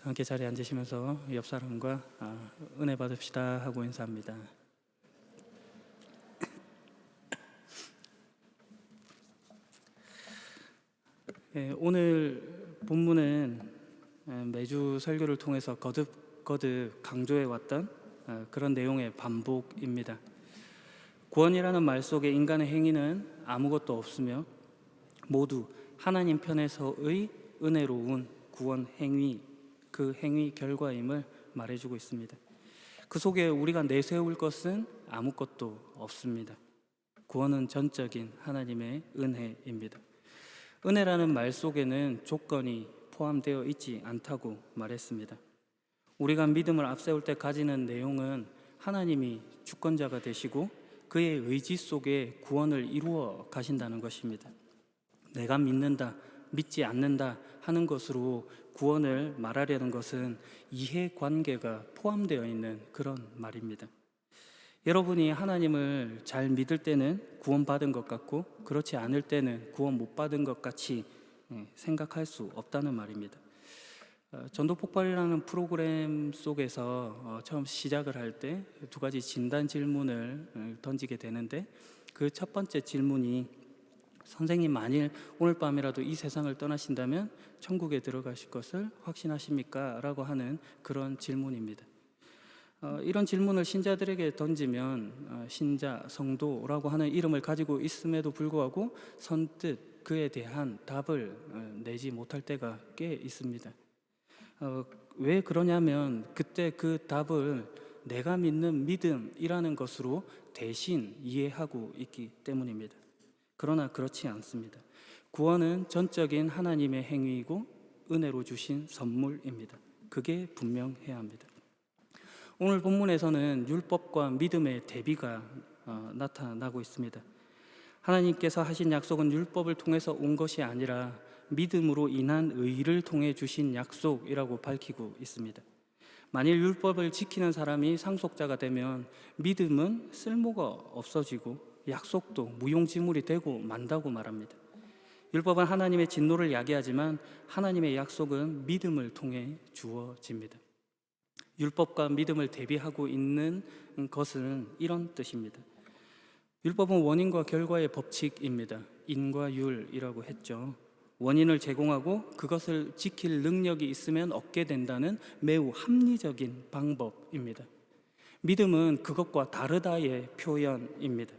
함께 자리에 앉으시면서 옆 사람과 은혜 받읍시다 하고 인사합니다. 오늘 본문은 매주 설교를 통해서 거듭 강조해 왔던 그런 내용의 반복입니다. 구원이라는 말 속에 인간의 행위는 아무것도 없으며 모두 하나님 편에서의 은혜로운 구원 행위, 그 행위 결과임을 말해주고 있습니다. 그 속에 우리가 내세울 것은 아무것도 없습니다. 구원은 전적인 하나님의 은혜입니다. 은혜라는 말 속에는 조건이 포함되어 있지 않다고 말했습니다. 우리가 믿음을 앞세울 때 가지는 내용은 하나님이 주권자가 되시고 그의 의지 속에 구원을 이루어 가신다는 것입니다. 내가 믿는다, 믿지 않는다 하는 것으로 구원을 말하려는 것은 이해관계가 포함되어 있는 그런 말입니다. 여러분이 하나님을 잘 믿을 때는 구원받은 것 같고 그렇지 않을 때는 구원 못 받은 것 같이 생각할 수 없다는 말입니다. 전도폭발이라는 프로그램 속에서 처음 시작을 할 때 두 가지 진단 질문을 던지게 되는데 그 첫 번째 질문이 선생님, 만일 오늘 밤이라도 이 세상을 떠나신다면 천국에 들어가실 것을 확신하십니까? 라고 하는 그런 질문입니다. 이런 질문을 신자들에게 던지면 신자, 성도라고 하는 이름을 가지고 있음에도 불구하고 선뜻 그에 대한 답을 내지 못할 때가 꽤 있습니다. 왜 그러냐면 그때 그 답을 내가 믿는 믿음이라는 것으로 대신 이해하고 있기 때문입니다. 그러나 그렇지 않습니다. 구원은 전적인 하나님의 행위이고 은혜로 주신 선물입니다. 그게 분명해야 합니다. 오늘 본문에서는 율법과 믿음의 대비가 나타나고 있습니다. 하나님께서 하신 약속은 율법을 통해서 온 것이 아니라 믿음으로 인한 의를 통해 주신 약속이라고 밝히고 있습니다. 만일 율법을 지키는 사람이 상속자가 되면 믿음은 쓸모가 없어지고 약속도 무용지물이 되고 만다고 말합니다. 율법은 하나님의 진노를 야기하지만 하나님의 약속은 믿음을 통해 주어집니다. 율법과 믿음을 대비하고 있는 것은 이런 뜻입니다. 율법은 원인과 결과의 법칙입니다. 인과 율이라고 했죠. 원인을 제공하고 그것을 지킬 능력이 있으면 얻게 된다는 매우 합리적인 방법입니다. 믿음은 그것과 다르다의 표현입니다.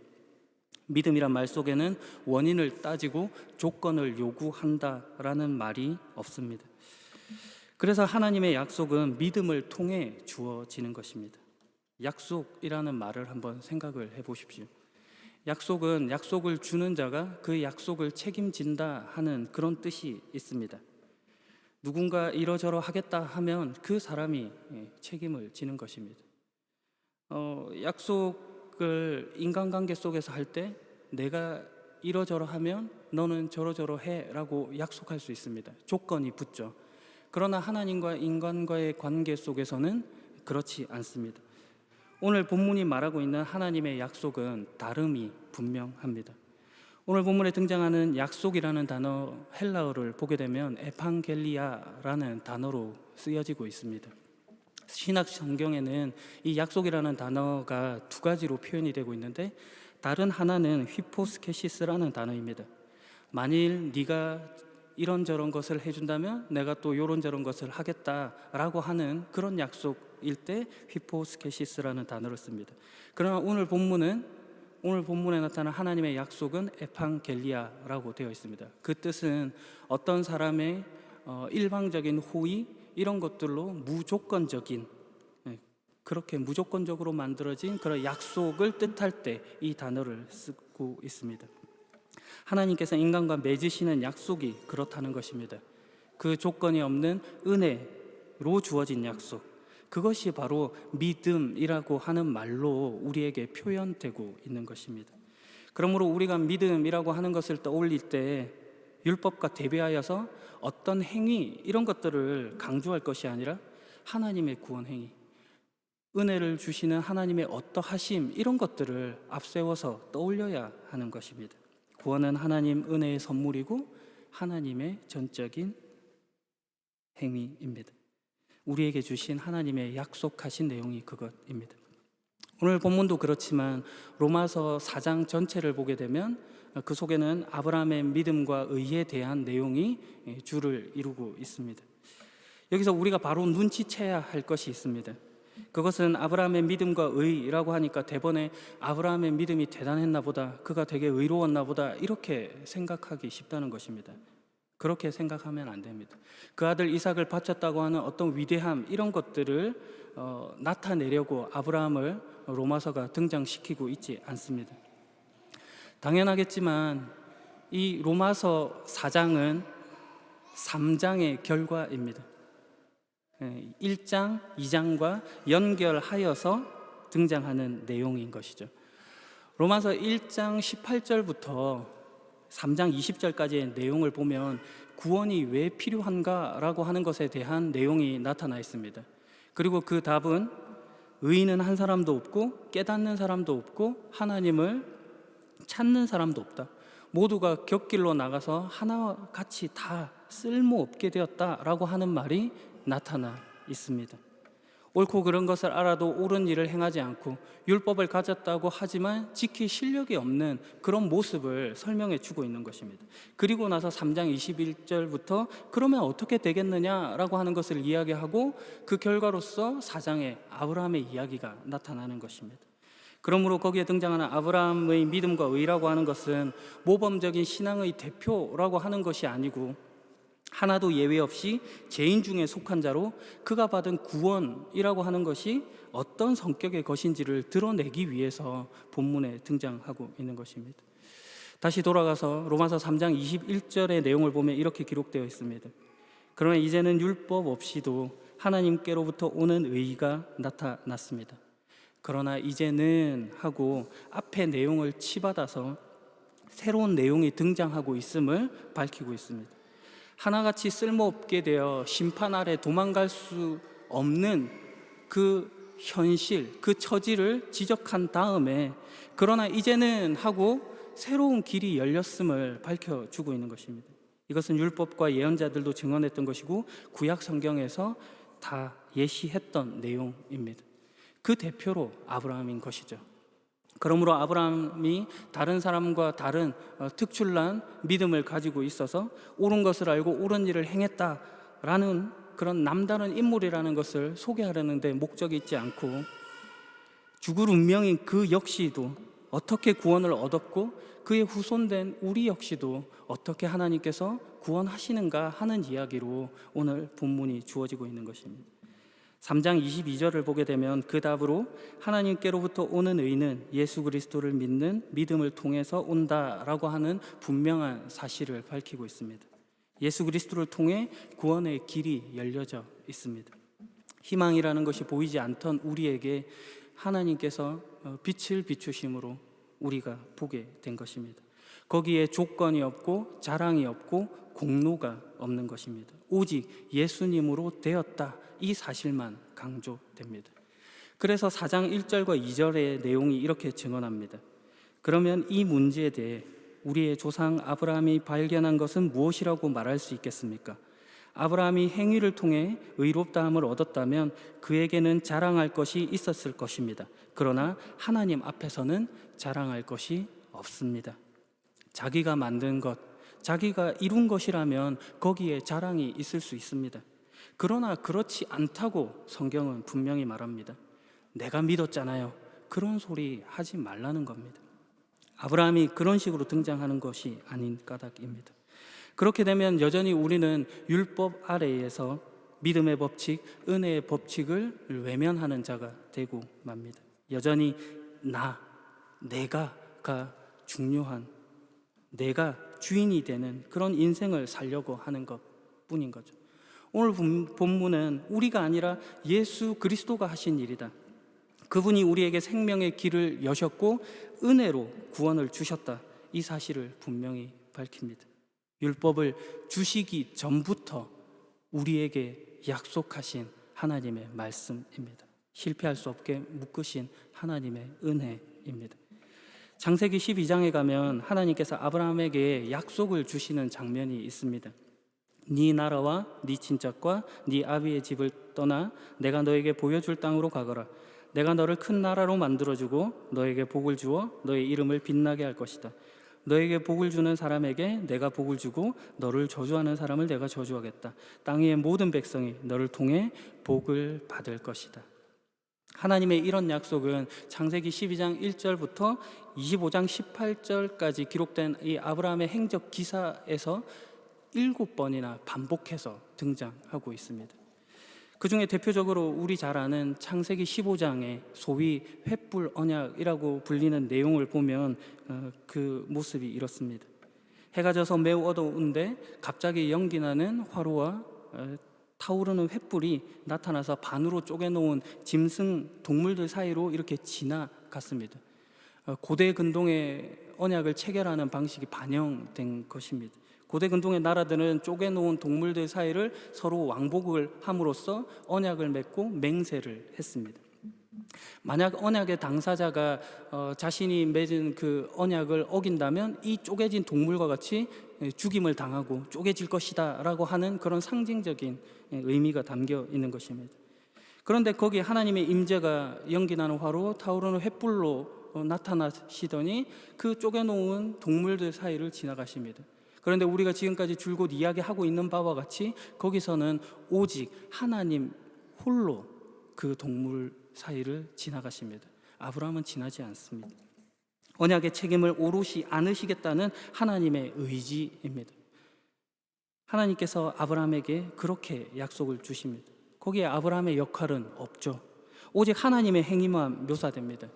믿음이란 말 속에는 원인을 따지고 조건을 요구한다라는 말이 없습니다. 그래서 하나님의 약속은 믿음을 통해 주어지는 것입니다. 약속이라는 말을 한번 생각을 해보십시오. 약속은 약속을 주는 자가 그 약속을 책임진다 하는 그런 뜻이 있습니다. 누군가 이러저러 하겠다 하면 그 사람이 책임을 지는 것입니다. 약속을 인간관계 속에서 할 때 내가 이러저러 하면 너는 저러저러 해 라고 약속할 수 있습니다. 조건이 붙죠. 그러나 하나님과 인간과의 관계 속에서는 그렇지 않습니다. 오늘 본문이 말하고 있는 하나님의 약속은 다름이 분명합니다. 오늘 본문에 등장하는 약속이라는 단어 헬라어를 보게 되면 에판겔리아라는 단어로 쓰여지고 있습니다. 신약 성경에는 이 약속이라는 단어가 두 가지로 표현이 되고 있는데 다른 하나는 휘포스케시스라는 단어입니다. 만일 네가 이런저런 것을 해준다면 내가 또 이런저런 것을 하겠다라고 하는 그런 약속일 때 휘포스케시스라는 단어를 씁니다. 그러나 오늘 본문에 나타난 하나님의 약속은 에판겔리아라고 되어 있습니다. 그 뜻은 어떤 사람의 일방적인 호의 이런 것들로 무조건적인, 그렇게 무조건적으로 만들어진 그런 약속을 뜻할 때 이 단어를 쓰고 있습니다. 하나님께서 인간과 맺으시는 약속이 그렇다는 것입니다. 그 조건이 없는 은혜로 주어진 약속, 그것이 바로 믿음이라고 하는 말로 우리에게 표현되고 있는 것입니다. 그러므로 우리가 믿음이라고 하는 것을 떠올릴 때 율법과 대비하여서 어떤 행위 이런 것들을 강조할 것이 아니라 하나님의 구원 행위, 은혜를 주시는 하나님의 어떠하심 이런 것들을 앞세워서 떠올려야 하는 것입니다. 구원은 하나님 은혜의 선물이고 하나님의 전적인 행위입니다. 우리에게 주신 하나님의 약속하신 내용이 그것입니다. 오늘 본문도 그렇지만 로마서 4장 전체를 보게 되면 그 속에는 아브라함의 믿음과 의에 대한 내용이 주를 이루고 있습니다. 여기서 우리가 바로 눈치채야 할 것이 있습니다. 그것은 아브라함의 믿음과 의라고 하니까 대번에 아브라함의 믿음이 대단했나 보다, 그가 되게 의로웠나 보다 이렇게 생각하기 쉽다는 것입니다. 그렇게 생각하면 안 됩니다. 그 아들 이삭을 바쳤다고 하는 어떤 위대함, 이런 것들을 나타내려고 아브라함을 로마서가 등장시키고 있지 않습니다. 당연하겠지만 이 로마서 4장은 3장의 결과입니다. 1장, 2장과 연결하여서 등장하는 내용인 것이죠. 로마서 1장 18절부터 3장 20절까지의 내용을 보면 구원이 왜 필요한가라고 하는 것에 대한 내용이 나타나 있습니다. 그리고 그 답은 의인은 한 사람도 없고 깨닫는 사람도 없고 하나님을 찾는 사람도 없다. 모두가 곁길로 나가서 하나와 같이 다 쓸모없게 되었다라고 하는 말이 나타나 있습니다. 옳고 그른 것을 알아도 옳은 일을 행하지 않고 율법을 가졌다고 하지만 지킬 실력이 없는 그런 모습을 설명해 주고 있는 것입니다. 그리고 나서 3장 21절부터 그러면 어떻게 되겠느냐라고 하는 것을 이야기하고 그 결과로서 4장에 아브라함의 이야기가 나타나는 것입니다. 그러므로 거기에 등장하는 아브라함의 믿음과 의라고 하는 것은 모범적인 신앙의 대표라고 하는 것이 아니고 하나도 예외 없이 죄인 중에 속한 자로 그가 받은 구원이라고 하는 것이 어떤 성격의 것인지를 드러내기 위해서 본문에 등장하고 있는 것입니다. 다시 돌아가서 로마서 3장 21절의 내용을 보면 이렇게 기록되어 있습니다. 그러나 이제는 율법 없이도 하나님께로부터 오는 의가 나타났습니다. 그러나 이제는 하고 앞의 내용을 치받아서 새로운 내용이 등장하고 있음을 밝히고 있습니다. 하나같이 쓸모없게 되어 심판 아래 도망갈 수 없는 그 현실, 그 처지를 지적한 다음에 그러나 이제는 하고 새로운 길이 열렸음을 밝혀주고 있는 것입니다. 이것은 율법과 예언자들도 증언했던 것이고 구약 성경에서 다 예시했던 내용입니다. 그 대표로 아브라함인 것이죠. 그러므로 아브라함이 다른 사람과 다른 특출난 믿음을 가지고 있어서 옳은 것을 알고 옳은 일을 행했다라는 그런 남다른 인물이라는 것을 소개하려는데 목적이 있지 않고 죽을 운명인 그 역시도 어떻게 구원을 얻었고 그의 후손된 우리 역시도 어떻게 하나님께서 구원하시는가 하는 이야기로 오늘 본문이 주어지고 있는 것입니다. 3장 22절을 보게 되면 그 답으로 하나님께로부터 오는 의는 예수 그리스도를 믿는 믿음을 통해서 온다라고 하는 분명한 사실을 밝히고 있습니다. 예수 그리스도를 통해 구원의 길이 열려져 있습니다. 희망이라는 것이 보이지 않던 우리에게 하나님께서 빛을 비추심으로 우리가 보게 된 것입니다. 거기에 조건이 없고 자랑이 없고 공로가 없는 것입니다. 오직 예수님으로 되었다, 이 사실만 강조됩니다. 그래서 4장 1절과 2절의 내용이 이렇게 증언합니다. 그러면 이 문제에 대해 우리의 조상 아브라함이 발견한 것은 무엇이라고 말할 수 있겠습니까? 아브라함이 행위를 통해 의롭다함을 얻었다면 그에게는 자랑할 것이 있었을 것입니다. 그러나 하나님 앞에서는 자랑할 것이 없습니다. 자기가 만든 것, 자기가 이룬 것이라면 거기에 자랑이 있을 수 있습니다. 그러나 그렇지 않다고 성경은 분명히 말합니다. 내가 믿었잖아요. 그런 소리 하지 말라는 겁니다. 아브라함이 그런 식으로 등장하는 것이 아닌 까닭입니다. 그렇게 되면 여전히 우리는 율법 아래에서 믿음의 법칙, 은혜의 법칙을 외면하는 자가 되고 맙니다. 여전히 내가가 중요한, 내가 주인이 되는 그런 인생을 살려고 하는 것뿐인 거죠. 오늘 본문은 우리가 아니라 예수 그리스도가 하신 일이다. 그분이 우리에게 생명의 길을 여셨고 은혜로 구원을 주셨다. 이 사실을 분명히 밝힙니다. 율법을 주시기 전부터 우리에게 약속하신 하나님의 말씀입니다. 실패할 수 없게 묶으신 하나님의 은혜입니다. 창세기 12장에 가면 하나님께서 아브라함에게 약속을 주시는 장면이 있습니다. 네 나라와 네 친척과 네 아비의 집을 떠나 내가 너에게 보여줄 땅으로 가거라. 내가 너를 큰 나라로 만들어주고 너에게 복을 주어 너의 이름을 빛나게 할 것이다. 너에게 복을 주는 사람에게 내가 복을 주고 너를 저주하는 사람을 내가 저주하겠다. 땅 위의 모든 백성이 너를 통해 복을 받을 것이다. 하나님의 이런 약속은 창세기 12장 1절부터 25장 18절까지 기록된 이 아브라함의 행적 기사에서 7번이나 반복해서 등장하고 있습니다. 그 중에 대표적으로 우리 잘 아는 창세기 15장의 소위 횃불 언약이라고 불리는 내용을 보면 그 모습이 이렇습니다. 해가 져서 매우 어두운데 갑자기 연기 나는 화로와 타오르는 횃불이 나타나서 반으로 쪼개놓은 짐승 동물들 사이로 이렇게 지나갔습니다. 고대 근동의 언약을 체결하는 방식이 반영된 것입니다. 고대 근동의 나라들은 쪼개놓은 동물들 사이를 서로 왕복을 함으로써 언약을 맺고 맹세를 했습니다. 만약 언약의 당사자가 자신이 맺은 그 언약을 어긴다면 이 쪼개진 동물과 같이 죽임을 당하고 쪼개질 것이다 라고 하는 그런 상징적인 의미가 담겨 있는 것입니다. 그런데 거기에 하나님의 임재가 연기나는 화로 타오르는 횃불로 나타나시더니 그 쪼개놓은 동물들 사이를 지나가십니다. 그런데 우리가 지금까지 줄곧 이야기하고 있는 바와 같이 거기서는 오직 하나님 홀로 그 동물 사이를 지나가십니다. 아브라함은 지나지 않습니다. 언약의 책임을 오롯이 안으시겠다는 하나님의 의지입니다. 하나님께서 아브라함에게 그렇게 약속을 주십니다. 거기에 아브라함의 역할은 없죠. 오직 하나님의 행위만 묘사됩니다.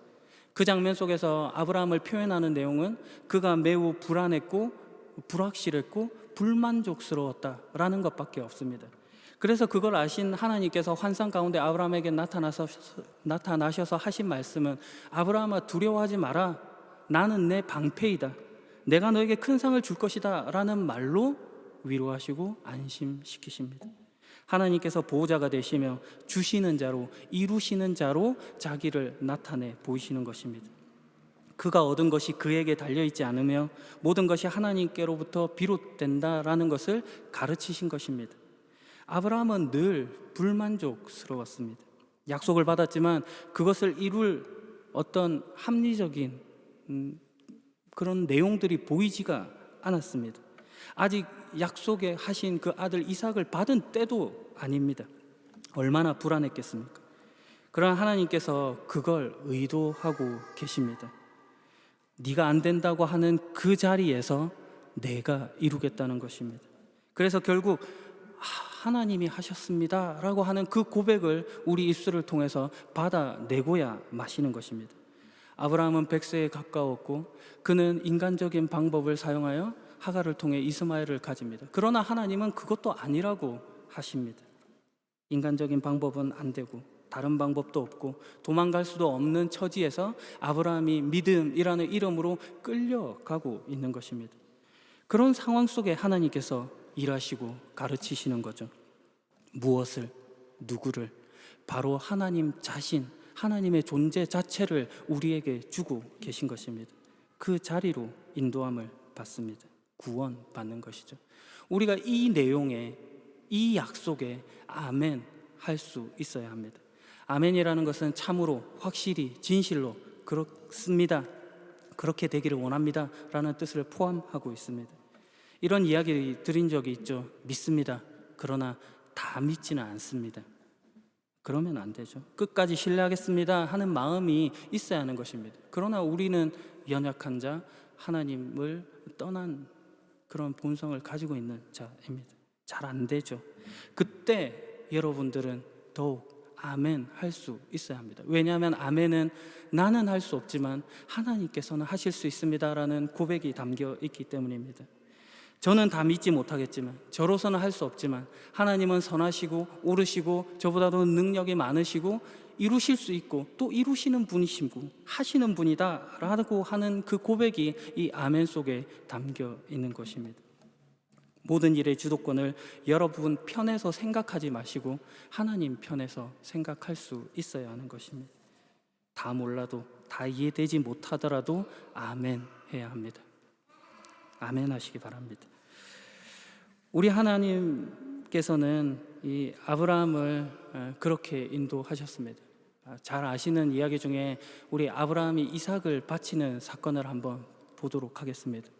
그 장면 속에서 아브라함을 표현하는 내용은 그가 매우 불안했고 불확실했고 불만족스러웠다라는 것밖에 없습니다. 그래서 그걸 아신 하나님께서 환상 가운데 아브라함에게 나타나셔서 하신 말씀은 아브라함아 두려워하지 마라. 나는 내 방패이다. 내가 너에게 큰 상을 줄 것이다 라는 말로 위로하시고 안심시키십니다. 하나님께서 보호자가 되시며 주시는 자로 이루시는 자로 자기를 나타내 보이시는 것입니다. 그가 얻은 것이 그에게 달려있지 않으며 모든 것이 하나님께로부터 비롯된다라는 것을 가르치신 것입니다. 아브라함은 늘 불만족스러웠습니다. 약속을 받았지만 그것을 이룰 어떤 합리적인 그런 내용들이 보이지가 않았습니다. 아직 약속에 하신 그 아들 이삭을 받은 때도 아닙니다. 얼마나 불안했겠습니까? 그러나 하나님께서 그걸 의도하고 계십니다. 네가 안 된다고 하는 그 자리에서 내가 이루겠다는 것입니다. 그래서 결국 하나님이 하셨습니다 라고 하는 그 고백을 우리 입술을 통해서 받아내고야 마시는 것입니다. 아브라함은 100세에 가까웠고 그는 인간적인 방법을 사용하여 하갈을 통해 이스마엘을 가집니다. 그러나 하나님은 그것도 아니라고 하십니다. 인간적인 방법은 안 되고 다른 방법도 없고 도망갈 수도 없는 처지에서 아브라함이 믿음이라는 이름으로 끌려가고 있는 것입니다. 그런 상황 속에 하나님께서 일하시고 가르치시는 거죠. 무엇을, 누구를? 바로 하나님 자신, 하나님의 존재 자체를 우리에게 주고 계신 것입니다. 그 자리로 인도함을 받습니다. 구원받는 것이죠. 우리가 이 내용에, 이 약속에 아멘 할 수 있어야 합니다. 아멘이라는 것은 참으로, 확실히, 진실로 그렇습니다, 그렇게 되기를 원합니다 라는 뜻을 포함하고 있습니다. 이런 이야기 드린 적이 있죠. 믿습니다. 그러나 다 믿지는 않습니다. 그러면 안 되죠. 끝까지 신뢰하겠습니다 하는 마음이 있어야 하는 것입니다. 그러나 우리는 연약한 자, 하나님을 떠난 그런 본성을 가지고 있는 자입니다. 잘 안 되죠. 그때 여러분들은 더욱 아멘 할 수 있어야 합니다. 왜냐하면 아멘은 나는 할 수 없지만 하나님께서는 하실 수 있습니다 라는 고백이 담겨 있기 때문입니다. 저는 다 믿지 못하겠지만, 저로서는 할 수 없지만 하나님은 선하시고 오르시고 저보다도 능력이 많으시고 이루실 수 있고 또 이루시는 분이시고 하시는 분이다 라고 하는 그 고백이 이 아멘 속에 담겨 있는 것입니다. 모든 일의 주도권을 여러분 편에서 생각하지 마시고 하나님 편에서 생각할 수 있어야 하는 것입니다. 다 몰라도, 다 이해되지 못하더라도 아멘 해야 합니다. 아멘 하시기 바랍니다. 우리 하나님께서는 이 아브라함을 그렇게 인도하셨습니다. 잘 아시는 이야기 중에 우리 아브라함이 이삭을 바치는 사건을 한번 보도록 하겠습니다.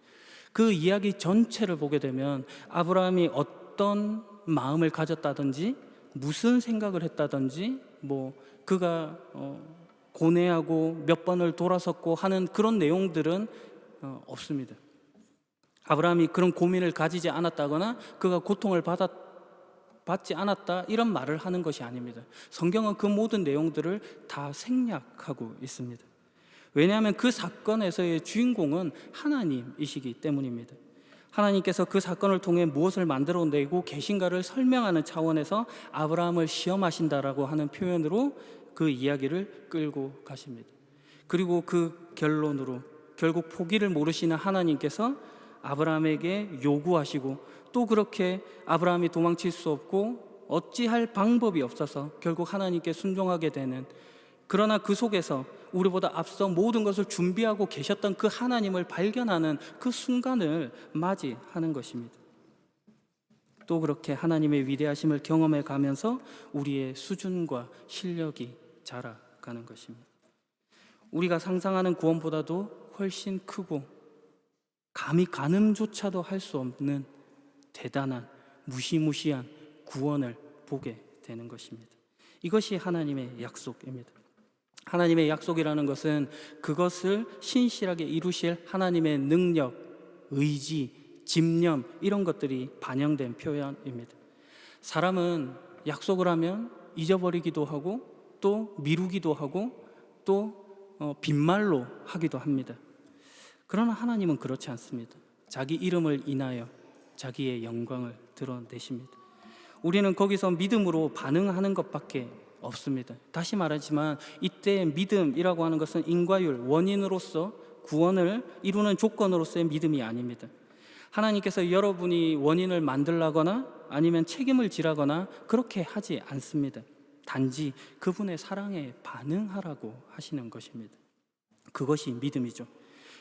그 이야기 전체를 보게 되면 아브라함이 어떤 마음을 가졌다든지 무슨 생각을 했다든지 그가 고뇌하고 몇 번을 돌아섰고 하는 그런 내용들은 없습니다. 아브라함이 그런 고민을 가지지 않았다거나 그가 고통을 받지 않았다 이런 말을 하는 것이 아닙니다. 성경은 그 모든 내용들을 다 생략하고 있습니다. 왜냐하면 그 사건에서의 주인공은 하나님이시기 때문입니다. 하나님께서 그 사건을 통해 무엇을 만들어내고 계신가를 설명하는 차원에서 아브라함을 시험하신다라고 하는 표현으로 그 이야기를 끌고 가십니다. 그리고 그 결론으로 결국 포기를 모르시는 하나님께서 아브라함에게 요구하시고 또 그렇게 아브라함이 도망칠 수 없고 어찌할 방법이 없어서 결국 하나님께 순종하게 되는, 그러나 그 속에서 우리보다 앞서 모든 것을 준비하고 계셨던 그 하나님을 발견하는 그 순간을 맞이하는 것입니다. 또 그렇게 하나님의 위대하심을 경험해 가면서 우리의 수준과 실력이 자라가는 것입니다. 우리가 상상하는 구원보다도 훨씬 크고 감히 가늠조차도 할 수 없는 대단한 무시무시한 구원을 보게 되는 것입니다. 이것이 하나님의 약속입니다. 하나님의 약속이라는 것은 그것을 신실하게 이루실 하나님의 능력, 의지, 집념 이런 것들이 반영된 표현입니다. 사람은 약속을 하면 잊어버리기도 하고 또 미루기도 하고 또 빈말로 하기도 합니다. 그러나 하나님은 그렇지 않습니다. 자기 이름을 인하여 자기의 영광을 드러내십니다. 우리는 거기서 믿음으로 반응하는 것밖에 없습니다. 다시 말하지만 이때 믿음이라고 하는 것은 인과율, 원인으로서 구원을 이루는 조건으로서의 믿음이 아닙니다. 하나님께서 여러분이 원인을 만들라거나 아니면 책임을 지라거나 그렇게 하지 않습니다. 단지 그분의 사랑에 반응하라고 하시는 것입니다. 그것이 믿음이죠.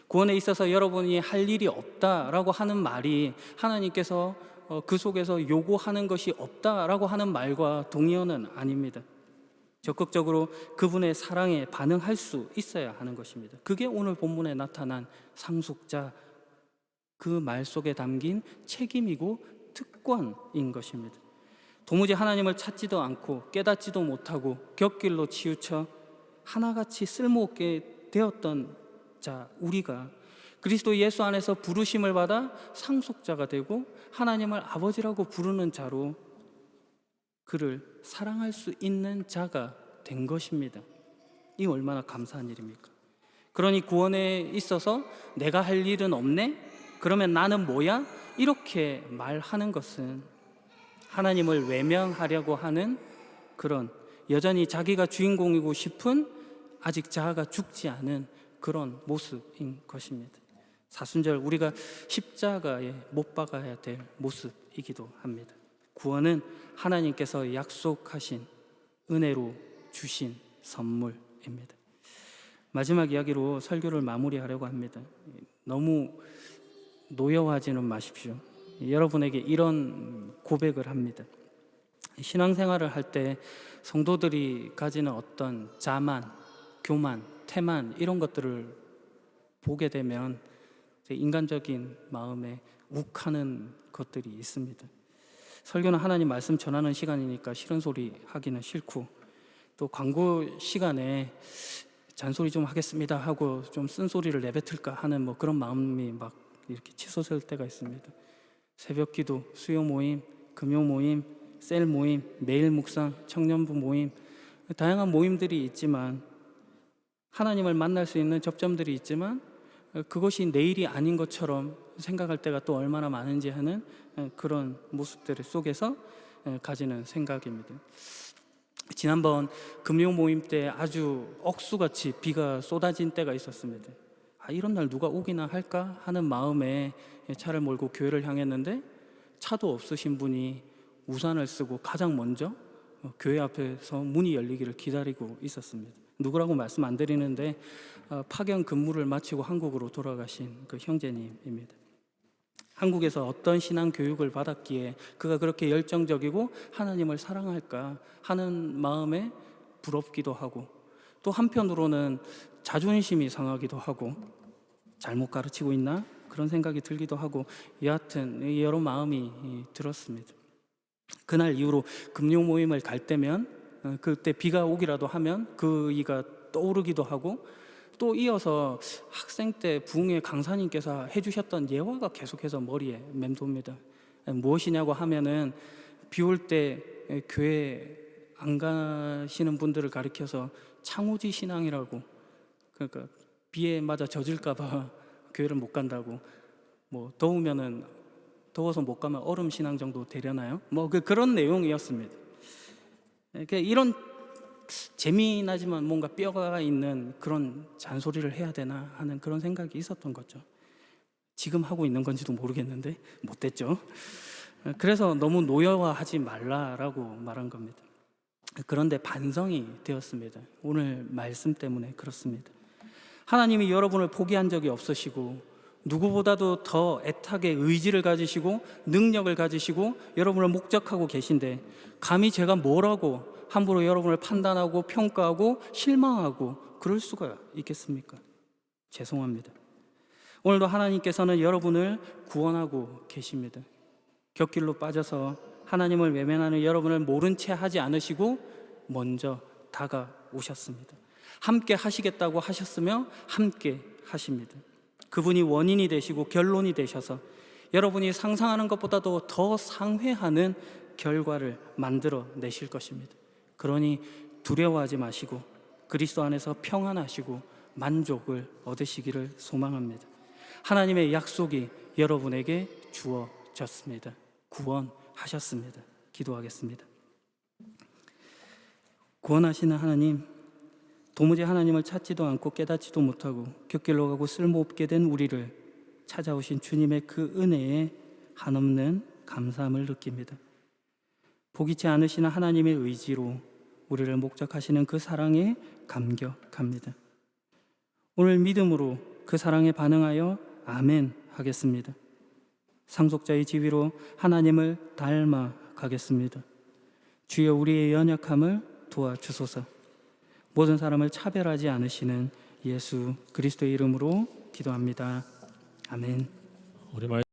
구원에 있어서 여러분이 할 일이 없다라고 하는 말이 하나님께서 그 속에서 요구하는 것이 없다라고 하는 말과 동의어는 아닙니다. 적극적으로 그분의 사랑에 반응할 수 있어야 하는 것입니다. 그게 오늘 본문에 나타난 상속자, 그 말 속에 담긴 책임이고 특권인 것입니다. 도무지 하나님을 찾지도 않고 깨닫지도 못하고 곁길로 치우쳐 하나같이 쓸모없게 되었던 자, 우리가 그리스도 예수 안에서 부르심을 받아 상속자가 되고 하나님을 아버지라고 부르는 자로 그를 사랑할 수 있는 자가 된 것입니다. 이 얼마나 감사한 일입니까? 그러니 구원에 있어서 내가 할 일은 없네? 그러면 나는 뭐야? 이렇게 말하는 것은 하나님을 외면하려고 하는 그런, 여전히 자기가 주인공이고 싶은, 아직 자아가 죽지 않은 그런 모습인 것입니다. 사순절 우리가 십자가에 못 박아야 될 모습이기도 합니다. 구원은 하나님께서 약속하신 은혜로 주신 선물입니다. 마지막 이야기로 설교를 마무리하려고 합니다. 너무 노여워하지는 마십시오. 여러분에게 이런 고백을 합니다. 신앙생활을 할 때 성도들이 가지는 어떤 자만, 교만, 태만 이런 것들을 보게 되면 인간적인 마음에 욱하는 것들이 있습니다. 설교는 하나님 말씀 전하는 시간이니까 싫은 소리 하기는 싫고, 또 광고 시간에 잔소리 좀 하겠습니다 하고 좀 쓴소리를 내뱉을까 하는 그런 마음이 막 이렇게 치솟을 때가 있습니다. 새벽 기도, 수요 모임, 금요 모임, 셀 모임, 매일 묵상, 청년부 모임, 다양한 모임들이 있지만, 하나님을 만날 수 있는 접점들이 있지만 그것이 내일이 아닌 것처럼 생각할 때가 또 얼마나 많은지 하는 그런 모습들 속에서 가지는 생각입니다. 지난번 금요 모임 때 아주 억수같이 비가 쏟아진 때가 있었습니다. 이런 날 누가 오기나 할까 하는 마음에 차를 몰고 교회를 향했는데, 차도 없으신 분이 우산을 쓰고 가장 먼저 교회 앞에서 문이 열리기를 기다리고 있었습니다. 누구라고 말씀 안 드리는데 파견 근무를 마치고 한국으로 돌아가신 그 형제님입니다. 한국에서 어떤 신앙 교육을 받았기에 그가 그렇게 열정적이고 하나님을 사랑할까 하는 마음에 부럽기도 하고, 또 한편으로는 자존심이 상하기도 하고 잘못 가르치고 있나 그런 생각이 들기도 하고, 여하튼 여러 마음이 들었습니다. 그날 이후로 금요 모임을 갈 때면 그때 비가 오기라도 하면 그 이가 떠오르기도 하고, 또 이어서 학생 때 부흥회 강사님께서 해주셨던 예화가 계속해서 머리에 맴돕니다. 무엇이냐고 하면은 비 올 때 교회 안 가시는 분들을 가리켜서 창우지 신앙이라고, 그러니까 비에 맞아 젖을까봐 교회를 못 간다고, 뭐 더워서 못 가면 얼음 신앙 정도 되려나요? 뭐 그런 내용이었습니다. 이런 재미나지만 뭔가 뼈가 있는 그런 잔소리를 해야 되나 하는 그런 생각이 있었던 거죠. 지금 하고 있는 건지도 모르겠는데 못됐죠. 그래서 너무 노여워하지 말라라고 말한 겁니다. 그런데 반성이 되었습니다. 오늘 말씀 때문에 그렇습니다. 하나님이 여러분을 포기한 적이 없으시고, 누구보다도 더 애타게 의지를 가지시고 능력을 가지시고 여러분을 목적하고 계신데, 감히 제가 뭐라고 함부로 여러분을 판단하고 평가하고 실망하고 그럴 수가 있겠습니까? 죄송합니다. 오늘도 하나님께서는 여러분을 구원하고 계십니다. 곁길로 빠져서 하나님을 외면하는 여러분을 모른 채 하지 않으시고 먼저 다가오셨습니다. 함께 하시겠다고 하셨으며 함께 하십니다. 그분이 원인이 되시고 결론이 되셔서 여러분이 상상하는 것보다도 더 상회하는 결과를 만들어 내실 것입니다. 그러니 두려워하지 마시고 그리스도 안에서 평안하시고 만족을 얻으시기를 소망합니다. 하나님의 약속이 여러분에게 주어졌습니다. 구원하셨습니다. 기도하겠습니다. 구원하시는 하나님, 도무지 하나님을 찾지도 않고 깨닫지도 못하고 곁길로 가고 쓸모없게 된 우리를 찾아오신 주님의 그 은혜에 한없는 감사함을 느낍니다. 보기치 않으시는 하나님의 의지로 우리를 목적하시는 그 사랑에 감격합니다. 오늘 믿음으로 그 사랑에 반응하여 아멘 하겠습니다. 상속자의 지위로 하나님을 닮아 가겠습니다. 주여 우리의 연약함을 도와주소서. 모든 사람을 차별하지 않으시는 예수 그리스도의 이름으로 기도합니다. 아멘. 우리 말